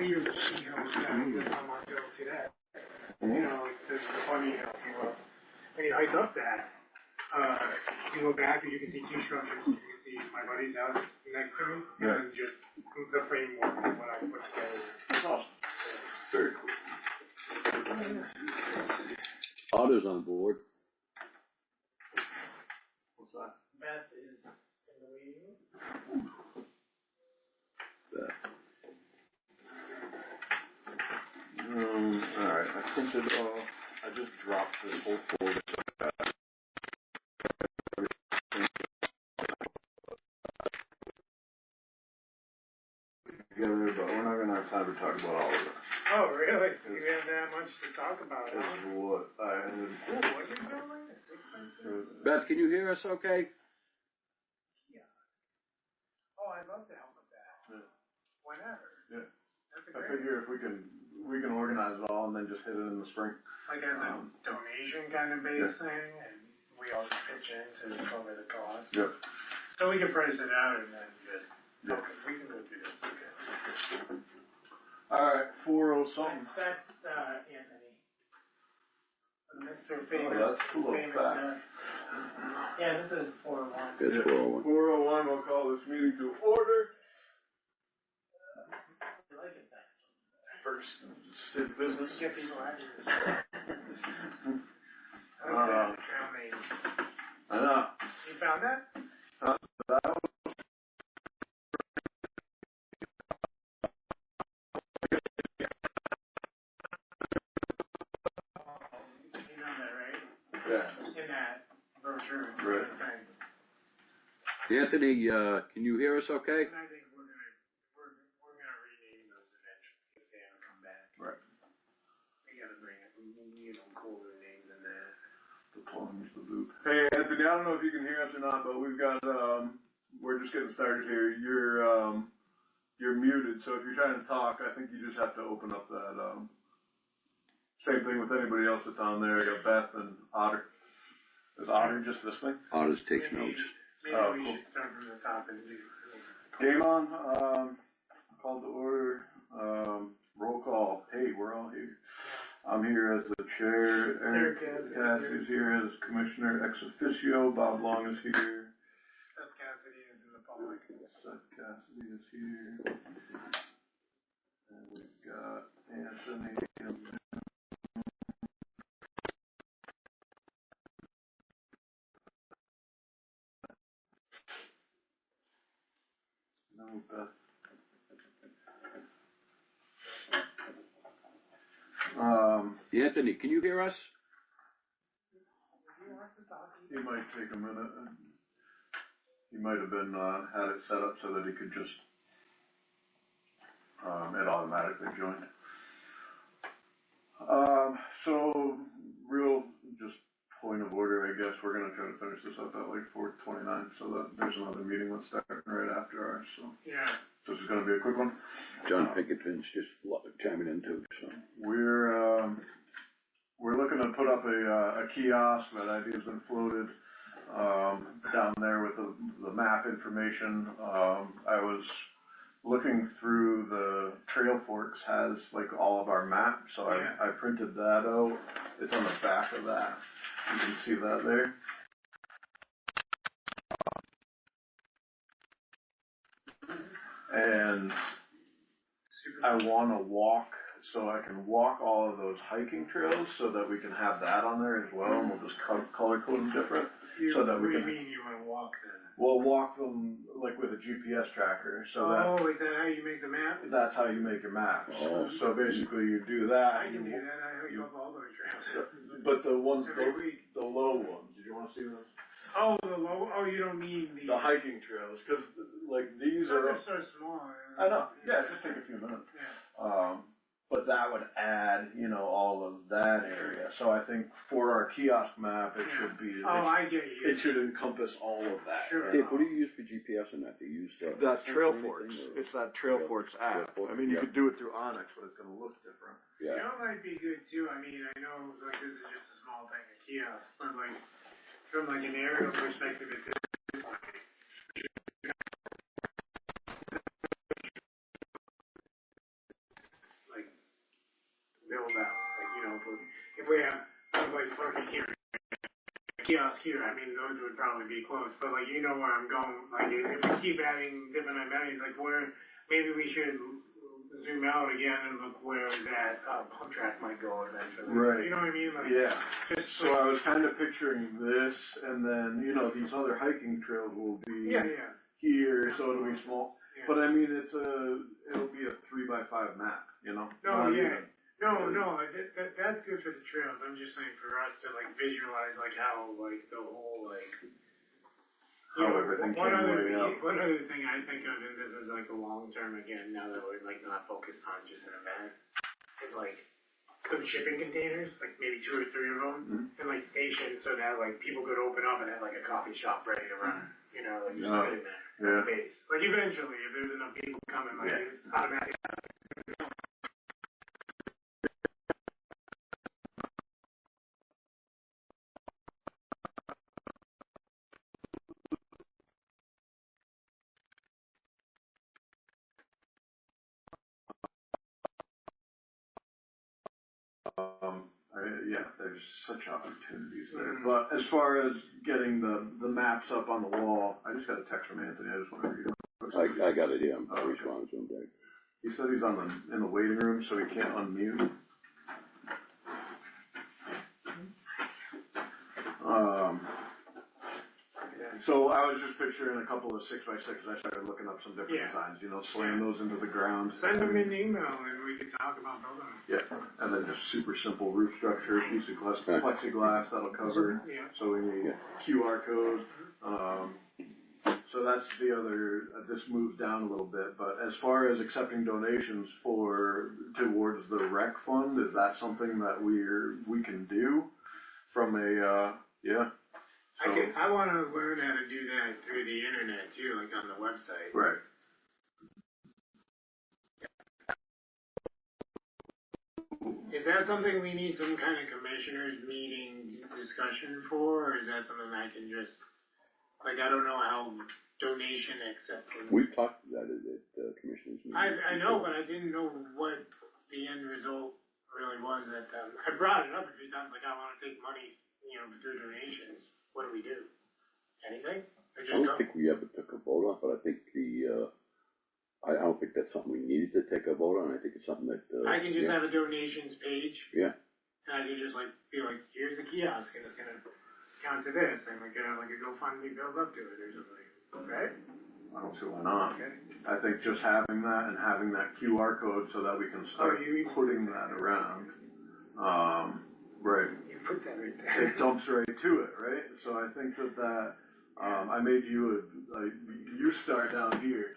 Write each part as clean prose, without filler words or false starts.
you know, on Monteau today. You know, it's funny, you know, when you hike up that, you go back and you can see two structures. You can see my buddy's house next to me, and just the framework of what I put together. That's awesome. Very cool. Otto's on board. What's that? Beth is in the waiting room. Alright, I printed I just dropped this whole folder together, but we're not gonna have time to talk about all of it. Oh, really? You have that much to talk about, This is what I had. What are you doing? 6x6? Beth, can you hear us okay? Yeah. Oh, I'd love to help with that. Yeah. Whenever. Yeah. That's a I great figure if we can organize it all and then just hit it in the spring. like as a donation kind of based thing, and we all pitch in to cover the cost. Yep. So we can price it out and then just, okay, we can go do this, okay. Alright, 40 something. That's, Anthony. Mr. Famous. Oh, that's a little famous fast. Yeah, this is 401. It's 401. 401, we'll call this meeting to order. I like it fast. First, civic business. Get people out of here. I like that trail name. I know. You found that? That was You know that, right? yeah. In that brochure, it's Right. the same thing. Anthony, can you hear us okay? And I think we're gonna rename those eventually if they ever come back. Right. We gotta bring it, cooler names than that. The plunge, the loop. Hey, Anthony, I don't know if you can hear us or not, but we've got, we're just getting started here. You're muted, so if you're trying to talk, I think you just have to open up that, same thing with anybody else that's on there. You got Beth and Otter. Is Otter just listening? Otter takes notes. Maybe we should start from the top and do. Game on, called to order, roll call. Hey, we're all here. I'm here as the chair. Eric Cassidy's here as commissioner ex officio. Bob Long is here. Seth Cassidy is in the public. Seth Cassidy is here. And we've got Anthony. No, Beth. Anthony, can you hear us? He might take a minute. He might have been had it set up so that he could just it automatically joined. So real just point of order, I guess we're gonna try to finish this up at like 4:29, so that there's another meeting that's starting right after ours. So Yeah. this is gonna be a quick one. John Pinkerton's just chiming in too. So we're looking to put up a kiosk. That idea's been floated down there with the map information. I was looking through the Trail Forks has like all of our maps, so I printed that out. It's on the back of that. You can see that there. And I want to walk, so I can walk all of those hiking trails so that we can have that on there as well, and we'll just color code them different. So that we can. What do you mean you want to walk them? We'll walk them like with a GPS tracker, so is that how you make the map? that's how you make your maps. Oh. So basically you do that. I can do that. I hook up all those trails. But the ones, Every week. the low ones, did you want to see those? Oh, the low. Oh, you don't mean The hiking trails, because like these are. They're so small. I know. Yeah, just take a few minutes. Yeah. But that would add, all of that area. So I think for our kiosk map, it should be. I get you. It should encompass all of that. Sure. Dave, what do you use for GPS in that? Do you use That's Trailforks. It's that Trailforks app. Trailforks, I mean, you could do it through Onyx, but it's going to look different. You know, it might be good too. I mean, I know like this is just a small thing, a kiosk, but like from like an aerial perspective, it is like. build out. Like, you know, if we have like parking here, kiosk here, I mean, those would probably be close. But like, you know where I'm going. Like, if we keep adding different amenities, like where maybe we should zoom out again and look where that pump track might go eventually. Right. You know what I mean? Like, yeah. So I was kind of picturing this, and then, you know, these other hiking trails will be here, so it'll be small. Yeah. But I mean, it'll be a 3x5 map, you know? No, that's good for the trails. I'm just saying for us to like visualize like how like the whole like. How everything one other thing I think of, and this is like a long term again, now that we're like not focused on just an event, is like some shipping containers, like maybe 2 or 3 of them, and like stations so that like people could open up and have like a coffee shop ready to run, you know, like just sitting there. Yeah. Base. Like eventually, if there's enough people coming, like it's automatic. There's such opportunities there. But as far as getting the maps up on the wall, I just got a text from Anthony. I just want to read it. I got it here. I'm responding to him back. He said he's in the waiting room, so he can't unmute. So I was just picturing a couple of 6x6s. I started looking up some different designs, you know, slam those into the ground. Send them an email and we can talk about building them. Yeah, and then just super simple roof structure, piece of plexiglass that'll cover. Yeah. So we need QR code. So that's the other, this moves down a little bit, but as far as accepting donations towards the rec fund, is that something that we can do from a, So, I want to learn how to do that through the internet too, like on the website. Right. Is that something we need some kind of commissioners meeting discussion for, or is that something I can just, like, I don't know how donation accepting. We've talked about it at the commissioners meeting. I know, but I didn't know what the end result really was at that. I brought it up a few times, like I want to take money, you know, through donations. What do we do? Anything? I don't think we ever took a vote on, but I think I don't think that's something we needed to take a vote on. I think it's something that I can just have a donations page. Yeah. And I can just like be like, here's a kiosk, and it's gonna count to this, and we could have like a GoFundMe build up to it or something, right? I don't see why not. Okay. I think just having that and having that QR code so that we can start putting that around. Right. You put that right there. It dumps right to it, right? So I think that I made you you start down here.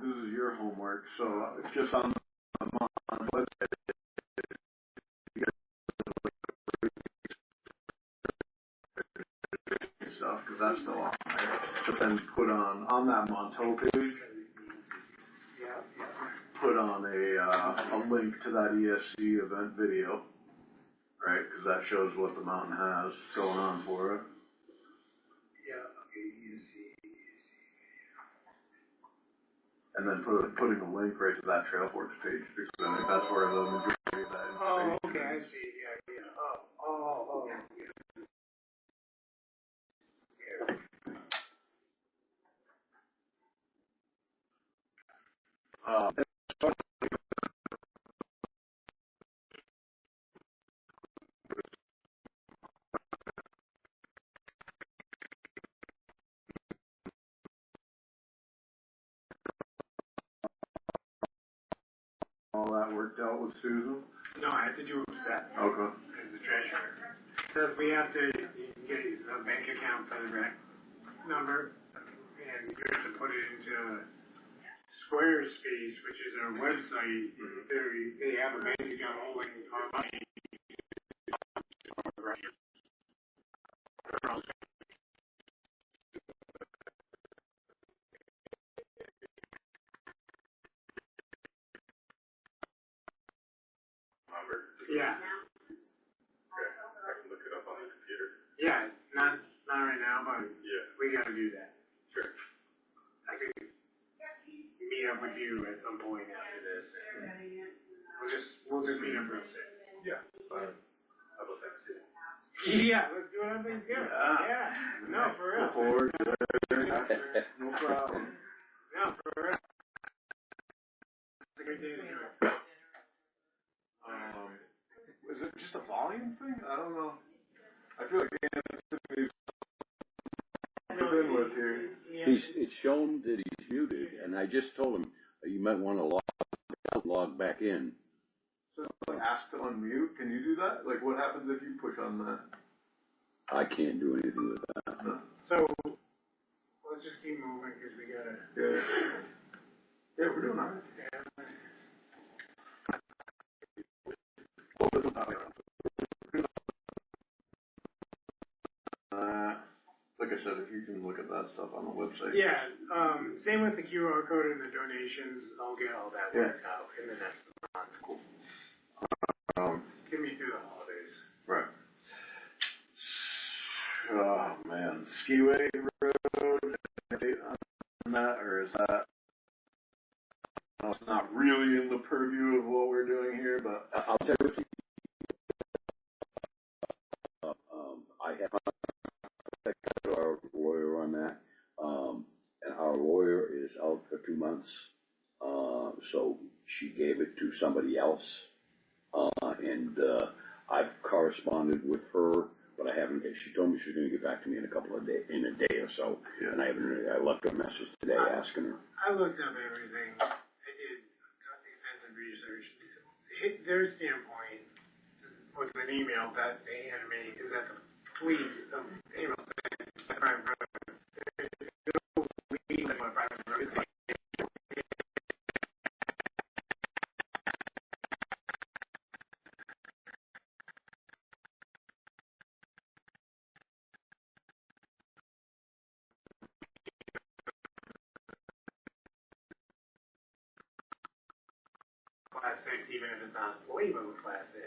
This is your homework. So just on the website, stuff because that's still on there. But then put on that Monteau page. Put on a link to that ESC event video. Right, because that shows what the mountain has going on for it. Yeah, okay, ESC. And then putting a link right to that Trailforks page, because I think that's where the majority of that information is. Oh, okay, I see. Yeah. Oh. All that worked out with Susan? No, I have to do a set. Okay. As the treasurer. So we have to get a bank account for the rec number, and you have to put it into Squarespace, which is our website. They have a bank account holding our money. Yeah. Okay. I can look it up on the computer. Yeah, not right now, but we gotta do that. Sure. I could meet up with you at some point after this. We'll just meet up Yeah. How about Thanksgiving? Yeah, let's do it on Thanksgiving. Yeah. No, for real. Before, no problem. No, for real. It's a good day to do it. Is it just a volume thing? I don't know. I feel like Anthony's been with here. It's shown that he's muted, and I just told him you might want to log back in. So, like, ask to unmute. Can you do that? Like, what happens if you push on that? I can't do anything with that. No. So, let's just keep moving because we gotta. Yeah, we're doing all right. Like I said, if you can look at that stuff on the website. Yeah, same with the QR code and the donations. I'll get all that worked out in the next month. Cool. Get me through the holidays. Right. Oh man, Skiway Road on that, or is that? It's not really in the purview of what we're doing here, but I'll tell you. I have contacted our lawyer on that, and our lawyer is out for 2 months, so she gave it to somebody else, and I've corresponded with her, but I haven't. She told me she's going to get back to me in a day or so, and I haven't. I left her a message today asking her. I looked up everything. I did extensive research. Their standpoint with an email that they handed me is that the police email saying private road. There's no legal on private road. It's like Class 6, even if it's not labeled Class 6.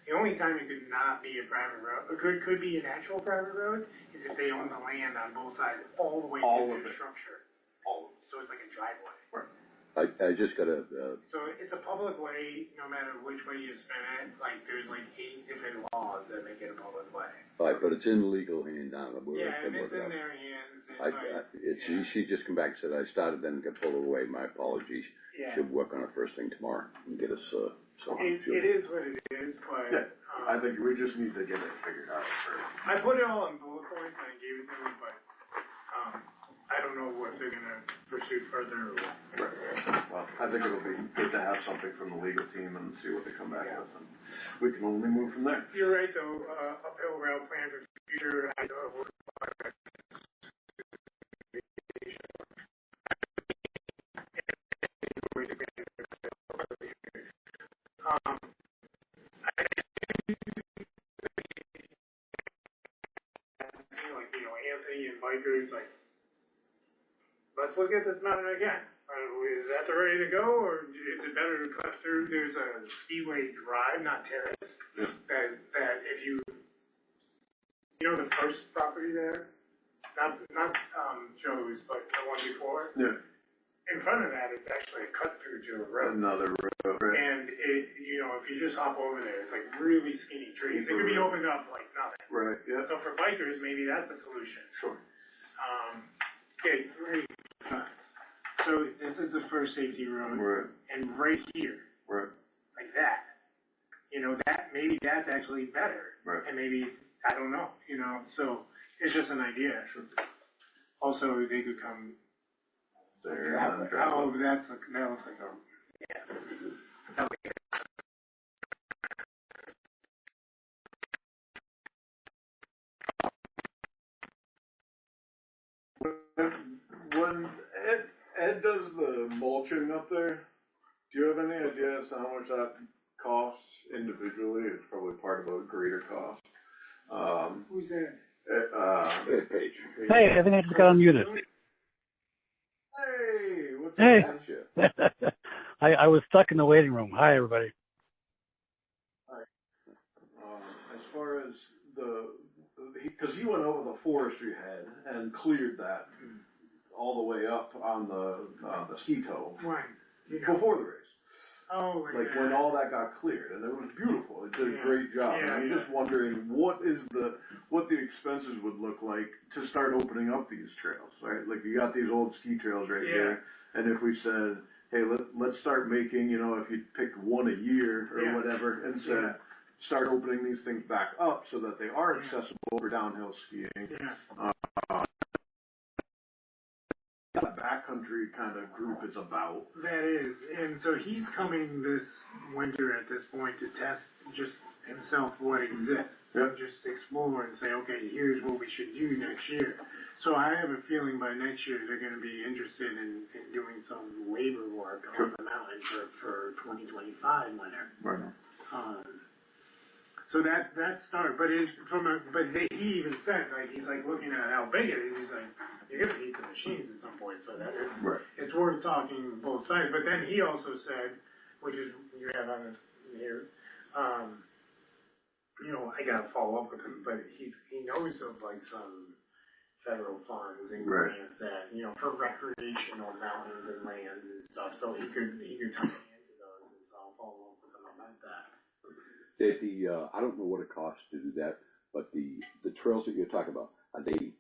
The only time it could not be a private road, or could be an actual private road, is if they own the land on both sides, all the way to the structure. all of it. So it's like a driveway. Right. I just got a. So it's a public way, no matter which way you spin it. Like there's like 8 different laws that make it a public way. Right, but it's in legal hand now. Yeah, and it's in their hands. She just come back and said I started, then got pulled away. My apologies. Yeah. Should work on it first thing tomorrow and get us. It is what it is, but I think we just need to get it figured out first. I put it all in bullet points and I gave it to them, but I don't know what they're gonna pursue further. Right. Well, I think it'll be good to have something from the legal team and see what they come back with, and we can only move from there. You're right, though. Uphill rail plan for future. Anthony and bikers, like, let's look at this mountain again. Is that the ready to go, or is it better to cut through? There's a skiway drive, not terrace, that if you know the first property there, not Joe's, but the one before. Yeah. In front of that is actually a cut through to a road. Another road, right? And if you just hop over there, it's like really skinny trees. It could be opened up like nothing. Right. Yeah. So for bikers, maybe that's a solution. Sure. Okay, great. So this is the first safety road, Right. and right here, Right. like that, maybe that's actually better, right? And maybe I don't know, So it's just an idea. Sure. Also, they could come there. That looks like a When Ed does the mulching up there, do you have any idea as to how much that costs individually? It's probably part of a greater cost. Who's that? Paige. Hey, I think I just got unmuted. Hey, what's up? I was stuck in the waiting room. Hi, everybody. Hi. As far as because he went over the forestry head and cleared that all the way up on the ski toe. When? Before the race. Oh, like yeah. when all that got cleared, and it was beautiful. It did a great job. Yeah, and I'm just wondering what the expenses would look like to start opening up these trails, right? Like you got these old ski trails right here, and if we said, hey, let's start making, you know, if you pick one a year or whatever, and said, start opening these things back up so that they are accessible for downhill skiing. That backcountry kind of group is about. That is, and so he's coming this winter at this point to test just himself what exists, and just explore and say, okay, here's what we should do next year. So I have a feeling by next year they're going to be interested in doing some labor work on the mountain for 2025 winter. Right. So that started, but he even said, like, he's like looking at how big it is. He's like, you're gonna need some machines at some point, so that it's worth talking both sides. But then he also said, which is you have on here, you know, I gotta follow up with him, but he knows of like some federal funds and grants that, you know, for recreational mountains and lands and stuff. So he could tie into those, and so I'll follow up with him about that. I don't know what it costs to do that, but the trails that you're talking about, are they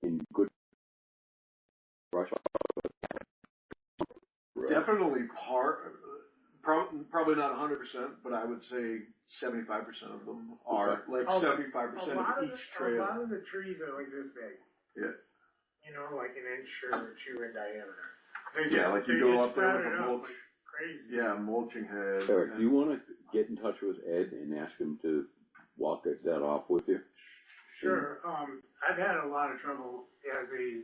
in good brush? Definitely probably not 100%, but I would say 75% of them are, like 75% of each trail. A lot of the trees are like this big. Yeah. You know, like an inch or two in diameter. Like you go up there with a mulch. Like crazy. Yeah, mulching head. Eric, do you want to get in touch with Ed and ask him to walk that off with you? Sure. I've had a lot of trouble as a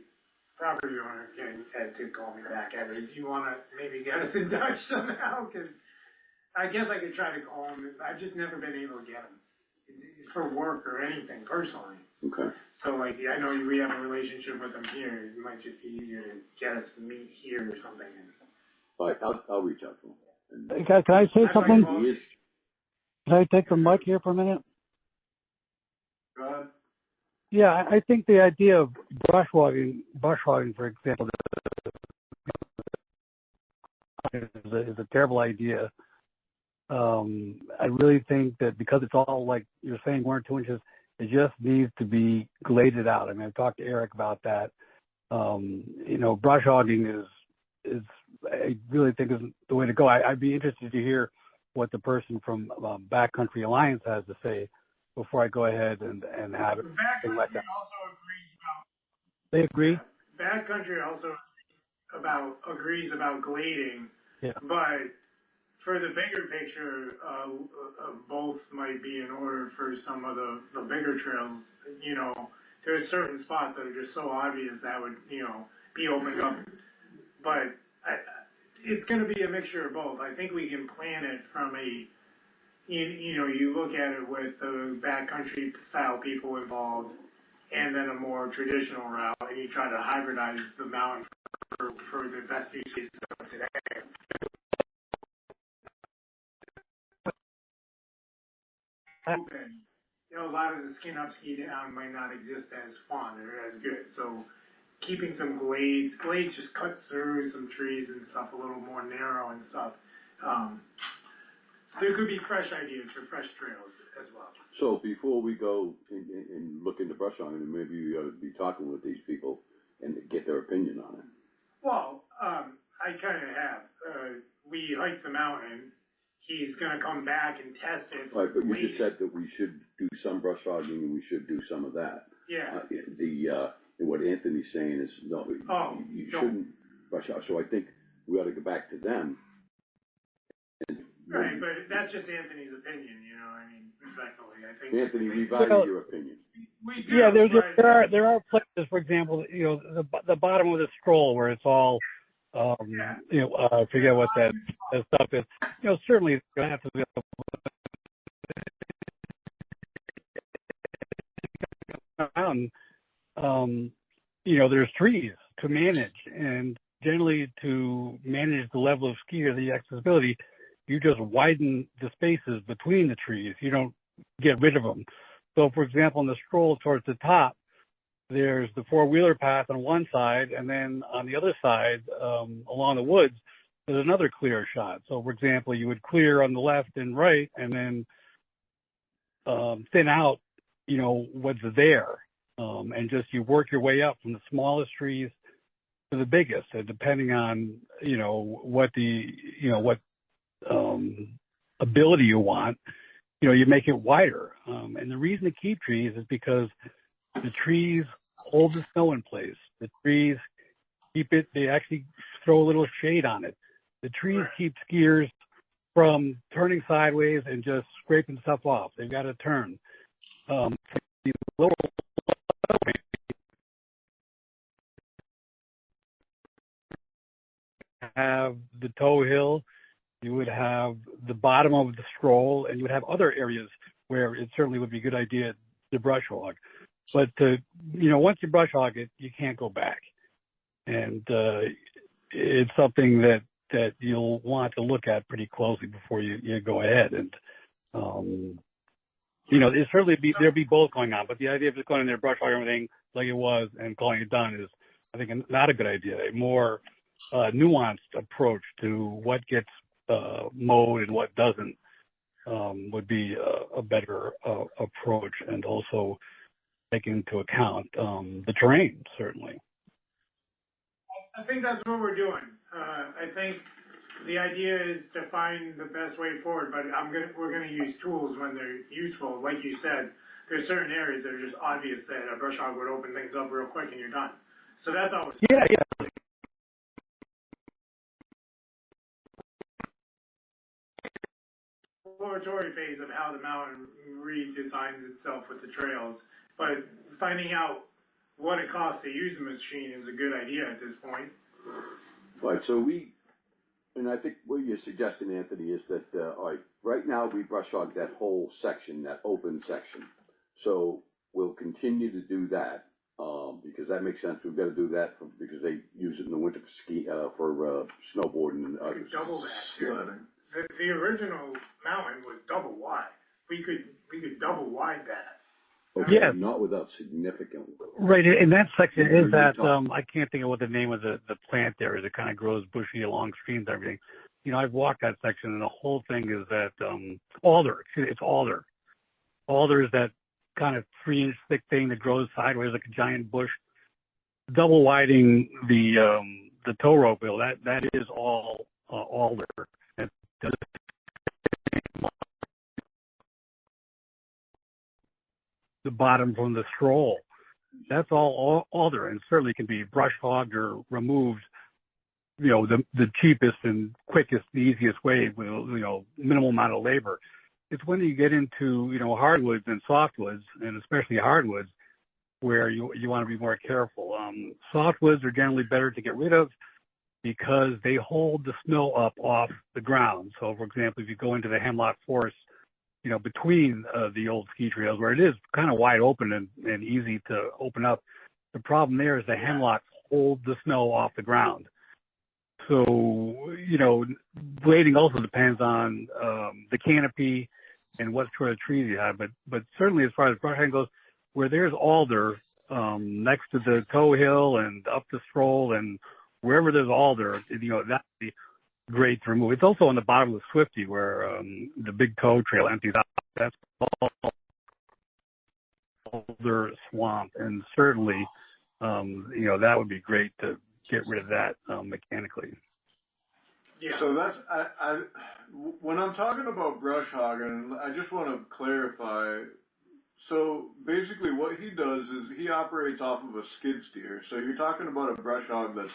property owner getting Ed to call me back. Ed, do you want to maybe get us in touch somehow? Because I guess I could try to call him. I've just never been able to get him for work or anything personally. Okay. So, like, I know we have a relationship with him here. It might just be easier to get us to meet here or something. All right, I'll reach out to him. Hey, can I say something? Can I take the mic here for a minute? Go ahead. Yeah, I think the idea of bushwalking, for example, is a terrible idea. I really think that because it's all, like you're saying, 1 or 2 inches, it just needs to be gladed out. I mean, I've talked to Eric about that. You know, brush hogging is I really think is the way to go. I'd be interested to hear what the person from Backcountry Alliance has to say before I go ahead and have it. Backcountry also agrees about. They agree? Backcountry also agrees about glading, but for the bigger picture, both might be in order for some of the bigger trails. You know, there's certain spots that are just so obvious that would, you know, be opened up. But it's going to be a mixture of both. I think we can plan it from you know, you look at it with the backcountry style people involved, and then a more traditional route, and you try to hybridize the mountain for the best use case of today. Open. You know, a lot of the skin up, ski down might not exist as fun or as good. So keeping some glades just cuts through some trees and stuff a little more narrow and stuff. There could be fresh ideas for fresh trails as well. So before we go and look into brush hogging, maybe we ought to be talking with these people and get their opinion on it. Well, I kind of have. We hiked the mountain. He's going to come back and test it. Right, but you just said that we should do some brush hogging and we should do some of that. Yeah. What Anthony's saying is, no, you shouldn't brush hog. So I think we ought to go back to them. Right, but that's just Anthony's opinion, you know. I mean, respectfully, I think. Anthony, we value your opinion. We do. Yeah, there are places, for example, you know, the bottom of the scroll where it's all, you know, I forget what that stuff is. You know, certainly it's going to have to be. You know, there's trees to manage, and generally to manage the level of ski or the accessibility, you just widen the spaces between the trees. You don't get rid of them. So, for example, in the stroll towards the top, there's the four-wheeler path on one side, and then on the other side, along the woods, there's another clear shot. So, for example, you would clear on the left and right, and then thin out, what's there, and just you work your way up from the smallest trees to the biggest, and depending on what ability you want, you make it wider. And the reason to keep trees is because the trees hold the snow in place. The trees they actually throw a little shade on it. The trees keep skiers from turning sideways and just scraping stuff off. They've got to turn. The lower have the toe hill, you would have the bottom of the stroll, and you would have other areas where it certainly would be a good idea to brush hog. But once you brush hog it, you can't go back. And it's something that you'll want to look at pretty closely before you go ahead. And it certainly there'll be both going on. But the idea of just going in there, brush hog everything like it was, and calling it done is, I think, not a good idea. A more nuanced approach to what gets mowed and what doesn't would be a better approach, and also take into account the terrain, certainly. I think that's what we're doing. I think the idea is to find the best way forward, but we're gonna use tools when they're useful. Like you said, there's certain areas that are just obvious that a brush hog would open things up real quick and you're done. So that's always yeah. exploratory phase of how the mountain redesigns itself with the trails, but finding out what it costs to use the machine is a good idea at this point. Right, so and I think what you're suggesting, Anthony, is that, all right, right now we brush hog that whole section, that open section. So we'll continue to do that, because that makes sense. We've got to do that because they use it in the winter for snowboarding and We could double that. sledding. The original mountain was double wide. We could double wide that. Okay, Yeah. not without significant. Right, and that section is that, I can't think of what the name of the plant there is. It kind of grows bushy along streams and everything. I've walked that section, and the whole thing is that alder. It's alder. Alder is that kind of 3-inch thick thing that grows sideways like a giant bush. Double widening the tow rope wheel, that is all alder. And the bottom from the stroll, that's all alder, and certainly can be brush hogged or removed, the cheapest and quickest, the easiest way with, minimal amount of labor. It's when you get into, hardwoods and softwoods, and especially hardwoods, where you want to be more careful. Softwoods are generally better to get rid of because they hold the snow up off the ground. So, for example, if you go into the hemlock forest, between the old ski trails, where it is kind of wide open and easy to open up, the problem there is the hemlocks hold the snow off the ground. So, blading also depends on the canopy and what sort of trees you have. But certainly as far as brushing goes, where there's alder next to the tow hill and up the stroll and wherever there's alder, that'd be great to remove. It's also on the bottom of the Swifty where the big tow trail empties out. That's all alder swamp, and certainly, that would be great to get rid of that mechanically. Yeah. So that's when I'm talking about brush hogging, I just want to clarify. So basically, what he does is he operates off of a skid steer. So you're talking about a brush hog that's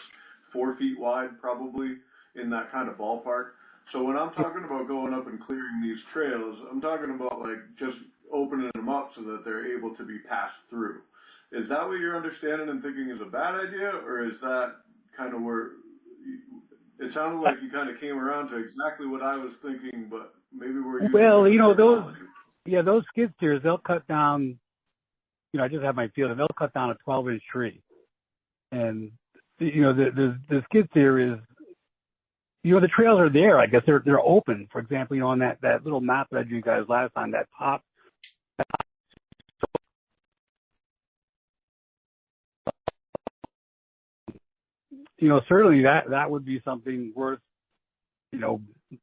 4 feet wide, probably in that kind of ballpark. So when I'm talking about going up and clearing these trails, I'm talking about like just opening them up so that they're able to be passed through. Is that what you're understanding and thinking is a bad idea, or is that kind of where it sounded like you kind of came around to exactly what I was thinking, but maybe we're using those skid steers, they'll cut down, I just have my field, and they'll cut down a 12-inch tree. And, the skid steer is, the trails are there. I guess they're open. For example, on that little map that I drew you guys last time, that top. Certainly that would be something worth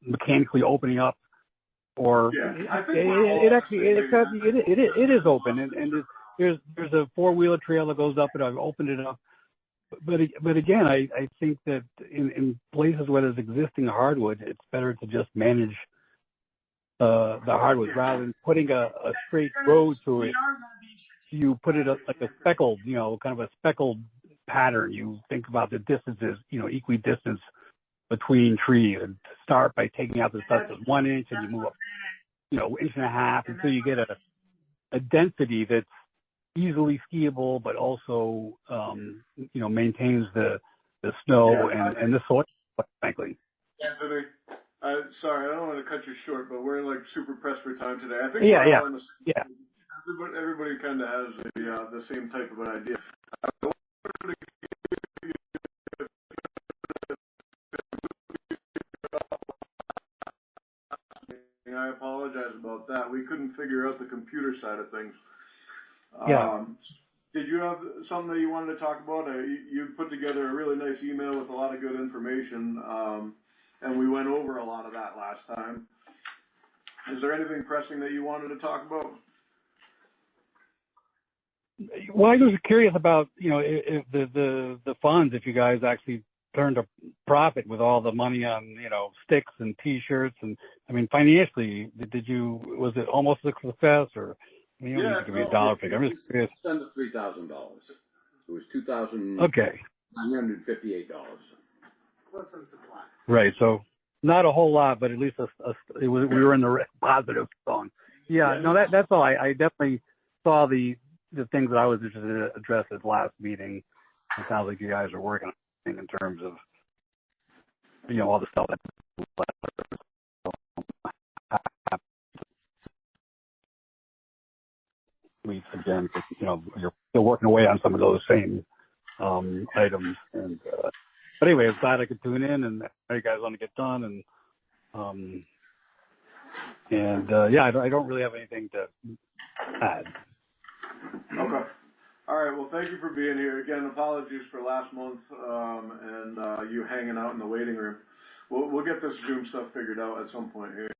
mechanically opening up, or I think it actually it is open, and there's a 4-wheeler trail that goes up it. I've opened it up, but again, I think that in places where there's existing hardwood, it's better to just manage the hardwood rather than putting a straight road through it. You put it like a speckled, kind of a speckled pattern. You think about the distances, equidistance between trees, and start by taking out the stuff that's 1 inch, and you move up, 1.5 inches until you get a density that's easily skiable, but also, maintains the snow and the soil, frankly. Anthony, sorry, I don't want to cut you short, but we're like super pressed for time today. I think everybody kind of has the same type of an idea. I apologize about that. We couldn't figure out the computer side of things. Did you have something that you wanted to talk about? You put together a really nice email with a lot of good information, and we went over a lot of that last time. Is there anything pressing that you wanted to talk about? Well, I was curious about, if the funds, if you guys actually turned a profit with all the money on, sticks and T-shirts, and I mean, financially, was it almost a success, or you don't need to give me a dollar figure? I'm just curious. It's under $3,000. It was $2,958. Plus some supplies. Right. So not a whole lot, but at least we were in the positive zone. Yeah. No, that's all. I definitely saw the things that I was interested in address at last meeting. It sounds like you guys are working on things in terms of, all the stuff that weeks again, you're still working away on some of those same items. And but anyway, I'm glad I could tune in, and how you guys want to get done. And I don't really have anything to add. Okay. All right. Well, thank you for being here. Again, apologies for last month and you hanging out in the waiting room. We'll get this Zoom stuff figured out at some point here.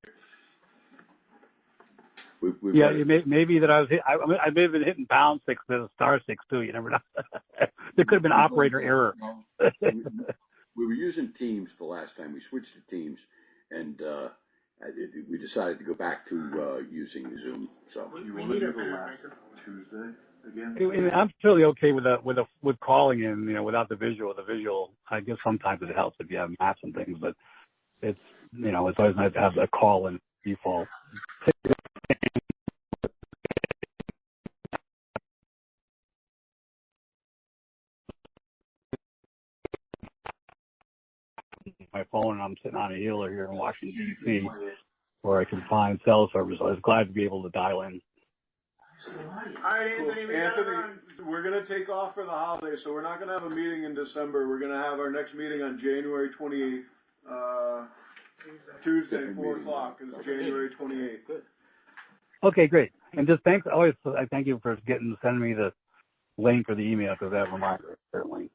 Maybe that I may have been hitting pound 6 instead of star 6 too. You never know. There could have been operator error. We were using Teams the last time. We switched to Teams, and we decided to go back to using Zoom. So you want to do the last Tuesday again? I'm totally okay with calling in, without the visual. The visual, I guess sometimes it helps if you have maps and things, but it's always nice to have a call in default. My phone, and I'm sitting on a hill here in Washington, D.C., where I can find cell service. I was glad to be able to dial in. All right, Anthony, we're going to take off for the holidays, so we're not going to have a meeting in December. We're going to have our next meeting on January 28th. Tuesday, 4 o'clock is January 28th. Good. Okay, great. And just thanks. I thank you for sending me the link or the email, because I have a reminder, certainly.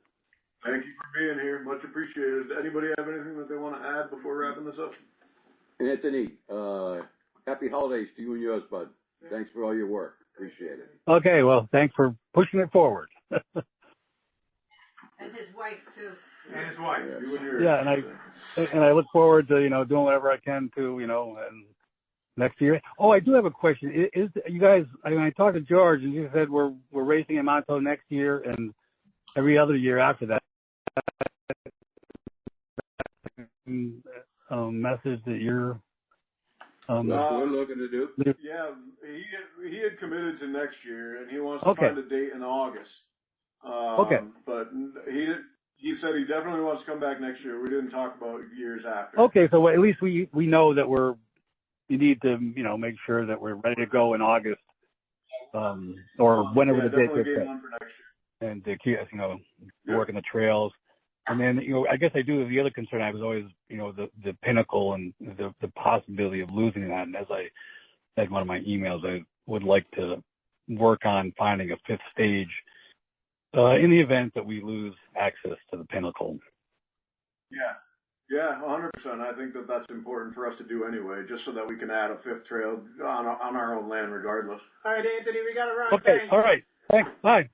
Thank you for being here. Much appreciated. Anybody have anything that they want to add before wrapping this up? Anthony, happy holidays to you and yours, bud. Thanks for all your work. Appreciate it. Okay, well, thanks for pushing it forward. And his wife, too. And his wife. You and yours. Yeah, and I look forward to, doing whatever I can to, and next year. Oh, I do have a question. Is you guys, I talked to George, and you said we're racing in Monteau next year and every other year after that. Message that you're we're looking to do. Yeah, he had committed to next year, and he wants to find a date in August. Okay. But he said he definitely wants to come back next year. We didn't talk about years after. Okay, so at least we know that you need to make sure that we're ready to go in August, or whenever the date is. And to working the trails. And then, I guess I do, the other concern I was always, the pinnacle and the possibility of losing that. And as I said in one of my emails, I would like to work on finding a 5th stage in the event that we lose access to the pinnacle. Yeah. Yeah, 100%. I think that that's important for us to do anyway, just so that we can add a fifth trail on our own land regardless. All right, Anthony, we got to run. Okay, Thanks. all right. Thanks. Bye.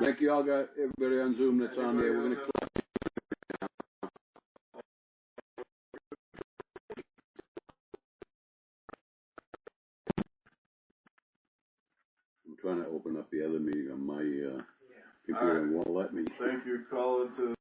Thank you all, everybody on Zoom that's on there. We're gonna close. I'm trying to open up the other meeting on my computer and won't let me. Thank you. Call it to